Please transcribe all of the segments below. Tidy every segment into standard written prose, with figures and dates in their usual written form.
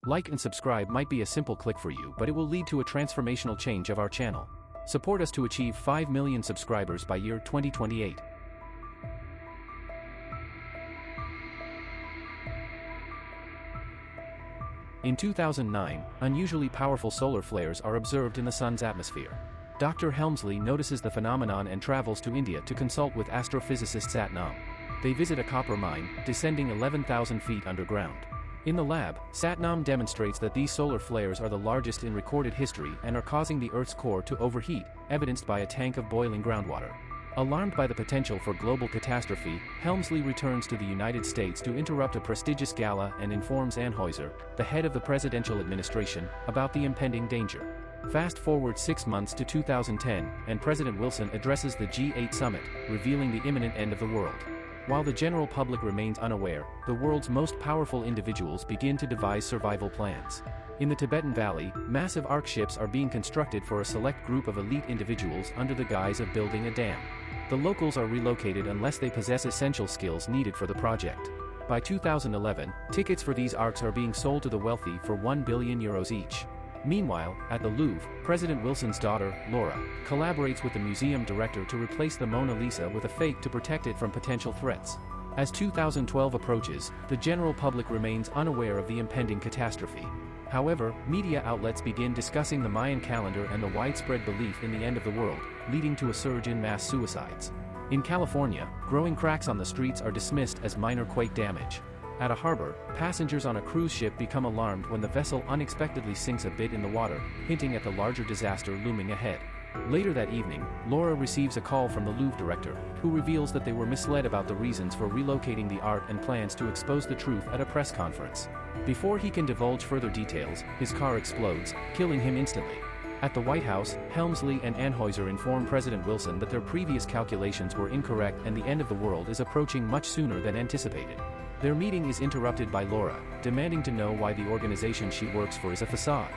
Like and subscribe might be a simple click for you, but it will lead to a transformational change of our channel. Support us to achieve 5 million subscribers by year 2028. In 2009, unusually powerful solar flares are observed in the Sun's atmosphere. Dr. Helmsley notices the phenomenon and travels to India to consult with astrophysicist Satnam. They visit a copper mine, descending 11,000 feet underground. In the lab, Satnam demonstrates that these solar flares are the largest in recorded history and are causing the Earth's core to overheat, evidenced by a tank of boiling groundwater. Alarmed by the potential for global catastrophe, Helmsley returns to the United States to interrupt a prestigious gala and informs Anheuser, the head of the presidential administration, about the impending danger. Fast forward 6 months to 2010, and President Wilson addresses the G8 summit, revealing the imminent end of the world. While the general public remains unaware, the world's most powerful individuals begin to devise survival plans. In the Tibetan Valley, massive ark ships are being constructed for a select group of elite individuals under the guise of building a dam. The locals are relocated unless they possess essential skills needed for the project. By 2011, tickets for these arks are being sold to the wealthy for €1 billion each. Meanwhile, at the Louvre, President Wilson's daughter, Laura, collaborates with the museum director to replace the Mona Lisa with a fake to protect it from potential threats. As 2012 approaches, the general public remains unaware of the impending catastrophe. However, media outlets begin discussing the Mayan calendar and the widespread belief in the end of the world, leading to a surge in mass suicides. In California, growing cracks on the streets are dismissed as minor quake damage. At a harbor, passengers on a cruise ship become alarmed when the vessel unexpectedly sinks a bit in the water, hinting at the larger disaster looming ahead. Later that evening, Laura receives a call from the Louvre director, who reveals that they were misled about the reasons for relocating the art and plans to expose the truth at a press conference. Before he can divulge further details, his car explodes, killing him instantly. At the White House, Helmsley and Anheuser inform President Wilson that their previous calculations were incorrect and the end of the world is approaching much sooner than anticipated. Their meeting is interrupted by Laura, demanding to know why the organization she works for is a facade.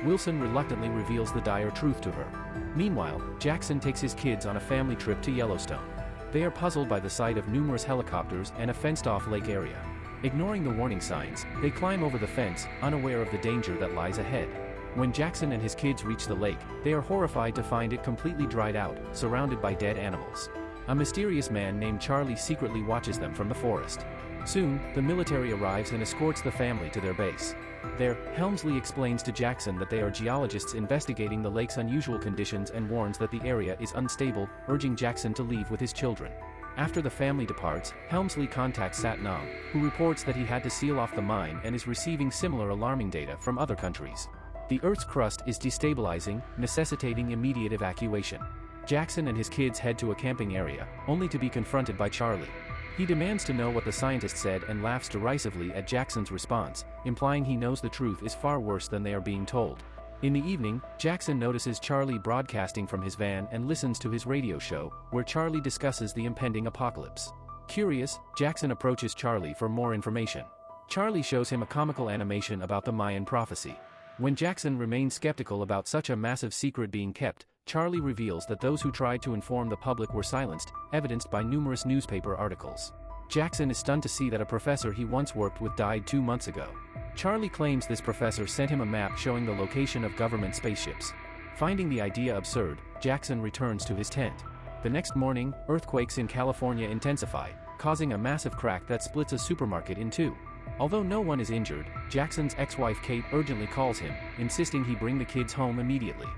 Wilson reluctantly reveals the dire truth to her. Meanwhile, Jackson takes his kids on a family trip to Yellowstone. They are puzzled by the sight of numerous helicopters and a fenced-off lake area. Ignoring the warning signs, they climb over the fence, unaware of the danger that lies ahead. When Jackson and his kids reach the lake, they are horrified to find it completely dried out, surrounded by dead animals. A mysterious man named Charlie secretly watches them from the forest. Soon, the military arrives and escorts the family to their base. There, Helmsley explains to Jackson that they are geologists investigating the lake's unusual conditions and warns that the area is unstable, urging Jackson to leave with his children. After the family departs, Helmsley contacts Satnam, who reports that he had to seal off the mine and is receiving similar alarming data from other countries. The Earth's crust is destabilizing, necessitating immediate evacuation. Jackson and his kids head to a camping area, only to be confronted by Charlie. He demands to know what the scientist said and laughs derisively at Jackson's response, implying he knows the truth is far worse than they are being told. In the evening, Jackson notices Charlie broadcasting from his van and listens to his radio show, where Charlie discusses the impending apocalypse. Curious, Jackson approaches Charlie for more information. Charlie shows him a comical animation about the Mayan prophecy. When Jackson remains skeptical about such a massive secret being kept, Charlie reveals that those who tried to inform the public were silenced, evidenced by numerous newspaper articles. Jackson is stunned to see that a professor he once worked with died 2 months ago. Charlie claims this professor sent him a map showing the location of government spaceships. Finding the idea absurd, Jackson returns to his tent. The next morning, earthquakes in California intensify, causing a massive crack that splits a supermarket in two. Although no one is injured, Jackson's ex-wife Kate urgently calls him, insisting he bring the kids home immediately.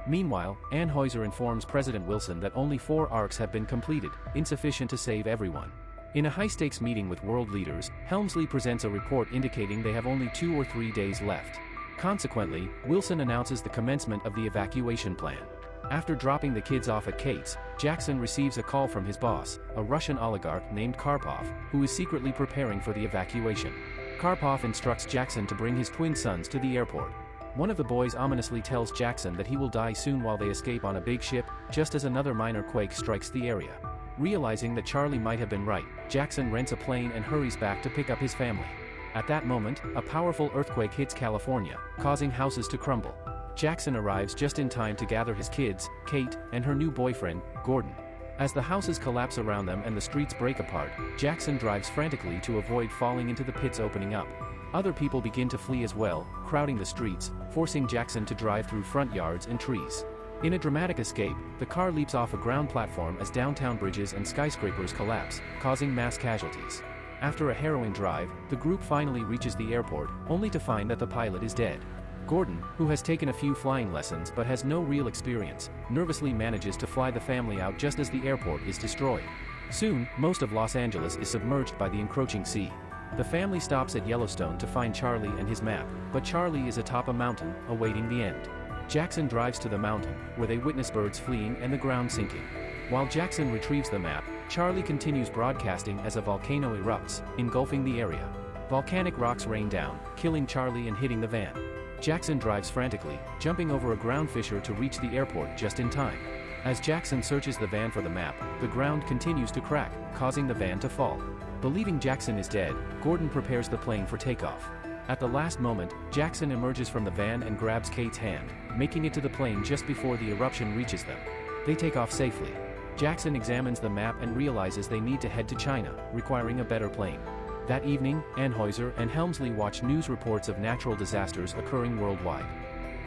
Meanwhile, Anheuser informs President Wilson that only 4 arcs have been completed, insufficient to save everyone. In a high-stakes meeting with world leaders, Helmsley presents a report indicating they have only 2 or 3 days left. Consequently, Wilson announces the commencement of the evacuation plan. After dropping the kids off at Kate's, Jackson receives a call from his boss, a Russian oligarch named Karpov, who is secretly preparing for the evacuation. Karpov instructs Jackson to bring his twin sons to the airport. One of the boys ominously tells Jackson that he will die soon while they escape on a big ship, just as another minor quake strikes the area. Realizing that Charlie might have been right, Jackson rents a plane and hurries back to pick up his family. At that moment, a powerful earthquake hits California, causing houses to crumble. Jackson arrives just in time to gather his kids, Kate, and her new boyfriend, Gordon. As the houses collapse around them and the streets break apart, Jackson drives frantically to avoid falling into the pits opening up. Other people begin to flee as well, crowding the streets, forcing Jackson to drive through front yards and trees. In a dramatic escape, the car leaps off a ground platform as downtown bridges and skyscrapers collapse, causing mass casualties. After a harrowing drive, the group finally reaches the airport, only to find that the pilot is dead. Gordon, who has taken a few flying lessons but has no real experience, nervously manages to fly the family out just as the airport is destroyed. Soon, most of Los Angeles is submerged by the encroaching sea. The family stops at Yellowstone to find Charlie and his map, but Charlie is atop a mountain, awaiting the end. Jackson drives to the mountain, where they witness birds fleeing and the ground sinking. While Jackson retrieves the map, Charlie continues broadcasting as a volcano erupts, engulfing the area. Volcanic rocks rain down, killing Charlie and hitting the van. Jackson drives frantically, jumping over a ground fissure to reach the airport just in time. As Jackson searches the van for the map, the ground continues to crack, causing the van to fall. Believing Jackson is dead, Gordon prepares the plane for takeoff. At the last moment, Jackson emerges from the van and grabs Kate's hand, making it to the plane just before the eruption reaches them. They take off safely. Jackson examines the map and realizes they need to head to China, requiring a better plane. That evening, Anheuser and Helmsley watch news reports of natural disasters occurring worldwide.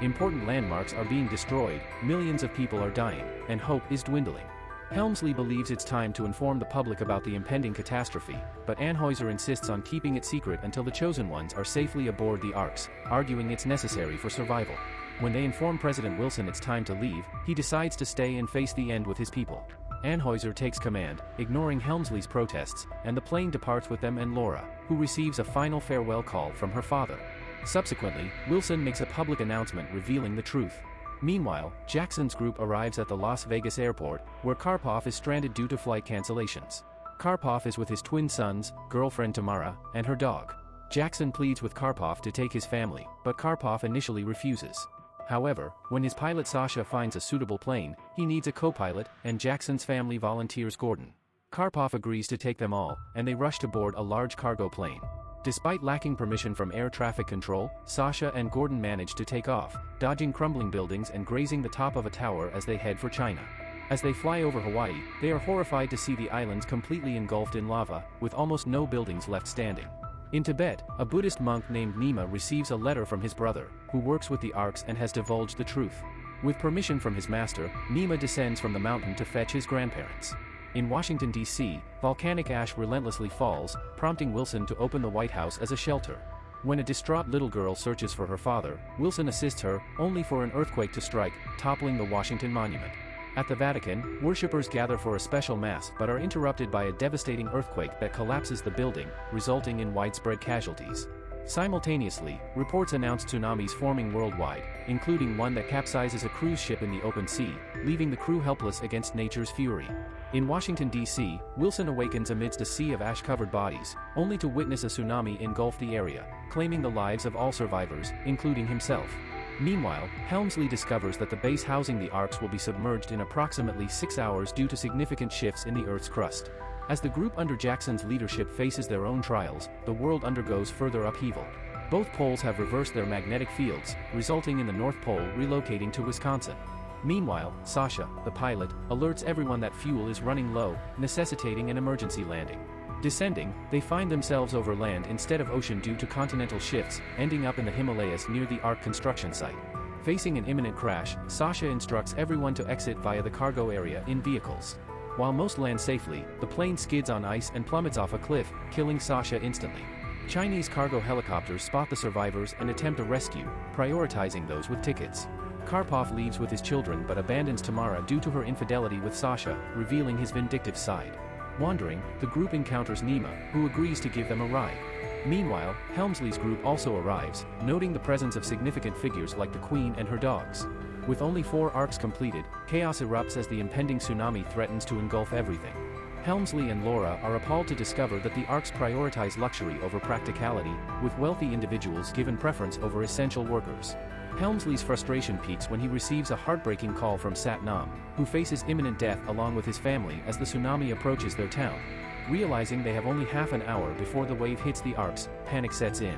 Important landmarks are being destroyed, millions of people are dying, and hope is dwindling. Helmsley believes it's time to inform the public about the impending catastrophe, but Anheuser insists on keeping it secret until the chosen ones are safely aboard the Arks, arguing it's necessary for survival. When they inform President Wilson it's time to leave, he decides to stay and face the end with his people. Anheuser takes command, ignoring Helmsley's protests, and the plane departs with them and Laura, who receives a final farewell call from her father. Subsequently, Wilson makes a public announcement revealing the truth. Meanwhile, Jackson's group arrives at the Las Vegas airport, where Karpov is stranded due to flight cancellations. Karpov is with his twin sons, girlfriend Tamara, and her dog. Jackson pleads with Karpov to take his family, but Karpov initially refuses. However, when his pilot Sasha finds a suitable plane, he needs a co-pilot, and Jackson's family volunteers Gordon. Karpov agrees to take them all, and they rush to board a large cargo plane. Despite lacking permission from air traffic control, Sasha and Gordon manage to take off, dodging crumbling buildings and grazing the top of a tower as they head for China. As they fly over Hawaii, they are horrified to see the islands completely engulfed in lava, with almost no buildings left standing. In Tibet, a Buddhist monk named Nima receives a letter from his brother, who works with the Arks and has divulged the truth. With permission from his master, Nima descends from the mountain to fetch his grandparents. In Washington, D.C., volcanic ash relentlessly falls, prompting Wilson to open the White House as a shelter. When a distraught little girl searches for her father, Wilson assists her, only for an earthquake to strike, toppling the Washington Monument. At the Vatican, worshippers gather for a special mass but are interrupted by a devastating earthquake that collapses the building, resulting in widespread casualties. Simultaneously, reports announce tsunamis forming worldwide, including one that capsizes a cruise ship in the open sea, leaving the crew helpless against nature's fury. In Washington, D.C., Wilson awakens amidst a sea of ash-covered bodies, only to witness a tsunami engulf the area, claiming the lives of all survivors, including himself. Meanwhile, Helmsley discovers that the base housing the Arks will be submerged in approximately 6 hours due to significant shifts in the Earth's crust. As the group under Jackson's leadership faces their own trials, the world undergoes further upheaval. Both poles have reversed their magnetic fields, resulting in the North Pole relocating to Wisconsin. Meanwhile, Sasha, the pilot, alerts everyone that fuel is running low, necessitating an emergency landing. Descending, they find themselves over land instead of ocean due to continental shifts, ending up in the Himalayas near the Ark construction site. Facing an imminent crash, Sasha instructs everyone to exit via the cargo area in vehicles. While most land safely, the plane skids on ice and plummets off a cliff, killing Sasha instantly. Chinese cargo helicopters spot the survivors and attempt a rescue, prioritizing those with tickets. Karpov leaves with his children but abandons Tamara due to her infidelity with Sasha, revealing his vindictive side. Wandering, the group encounters Nima, who agrees to give them a ride. Meanwhile, Helmsley's group also arrives, noting the presence of significant figures like the Queen and her dogs. With only 4 arcs completed, chaos erupts as the impending tsunami threatens to engulf everything. Helmsley and Laura are appalled to discover that the Arks prioritize luxury over practicality, with wealthy individuals given preference over essential workers. Helmsley's frustration peaks when he receives a heartbreaking call from Satnam, who faces imminent death along with his family as the tsunami approaches their town. Realizing they have only half an hour before the wave hits the Arks, panic sets in.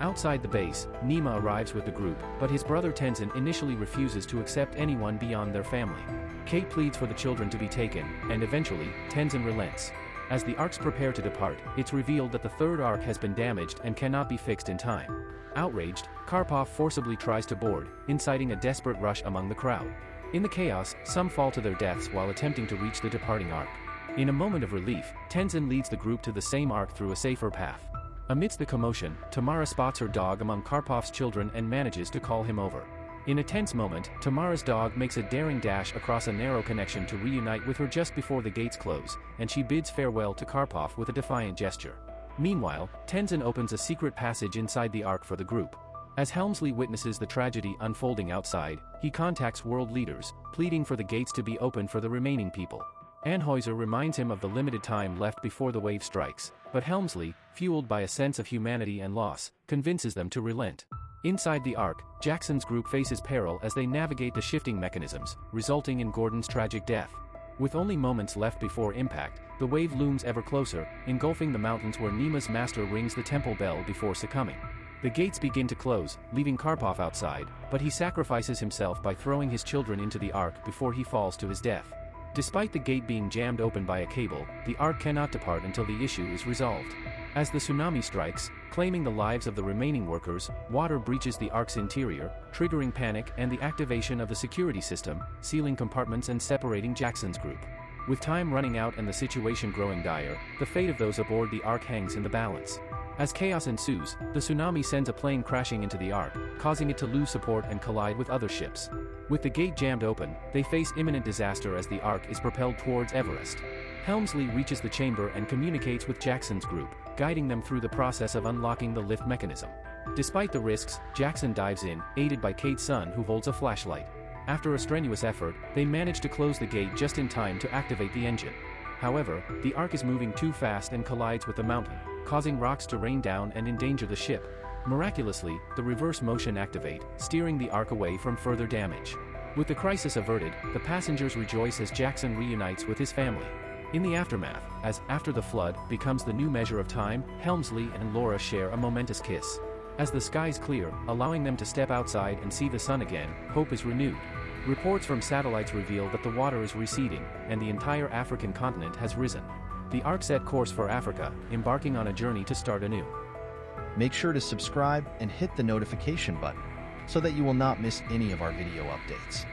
Outside the base, Nima arrives with the group, but his brother Tenzin initially refuses to accept anyone beyond their family. Kate pleads for the children to be taken, and eventually, Tenzin relents. As the arcs prepare to depart, it's revealed that the third arc has been damaged and cannot be fixed in time. Outraged, Karpov forcibly tries to board, inciting a desperate rush among the crowd. In the chaos, some fall to their deaths while attempting to reach the departing arc. In a moment of relief, Tenzin leads the group to the same arc through a safer path. Amidst the commotion, Tamara spots her dog among Karpov's children and manages to call him over. In a tense moment, Tamara's dog makes a daring dash across a narrow connection to reunite with her just before the gates close, and she bids farewell to Karpov with a defiant gesture. Meanwhile, Tenzin opens a secret passage inside the ark for the group. As Helmsley witnesses the tragedy unfolding outside, he contacts world leaders, pleading for the gates to be opened for the remaining people. Anheuser reminds him of the limited time left before the wave strikes, but Helmsley, fueled by a sense of humanity and loss, convinces them to relent. Inside the ark, Jackson's group faces peril as they navigate the shifting mechanisms, resulting in Gordon's tragic death. With only moments left before impact, the wave looms ever closer, engulfing the mountains where Nima's master rings the temple bell before succumbing. The gates begin to close, leaving Karpov outside, but he sacrifices himself by throwing his children into the ark before he falls to his death. Despite the gate being jammed open by a cable, the ark cannot depart until the issue is resolved. As the tsunami strikes, claiming the lives of the remaining workers, water breaches the ark's interior, triggering panic and the activation of the security system, sealing compartments and separating Jackson's group. With time running out and the situation growing dire, the fate of those aboard the ark hangs in the balance. As chaos ensues, the tsunami sends a plane crashing into the ark, causing it to lose support and collide with other ships. With the gate jammed open, they face imminent disaster as the ark is propelled towards Everest. Helmsley reaches the chamber and communicates with Jackson's group, guiding them through the process of unlocking the lift mechanism. Despite the risks, Jackson dives in, aided by Kate's son who holds a flashlight. After a strenuous effort, they manage to close the gate just in time to activate the engine. However, the ark is moving too fast and collides with the mountain, causing rocks to rain down and endanger the ship. Miraculously, the reverse motion activate, steering the ark away from further damage. With the crisis averted, the passengers rejoice as Jackson reunites with his family. In the aftermath, as After the Flood becomes the new measure of time, Helmsley and Laura share a momentous kiss. As the skies clear, allowing them to step outside and see the sun again, hope is renewed. Reports from satellites reveal that the water is receding, and the entire African continent has risen. The ark set course for Africa, embarking on a journey to start anew. Make sure to subscribe and hit the notification button so that you will not miss any of our video updates.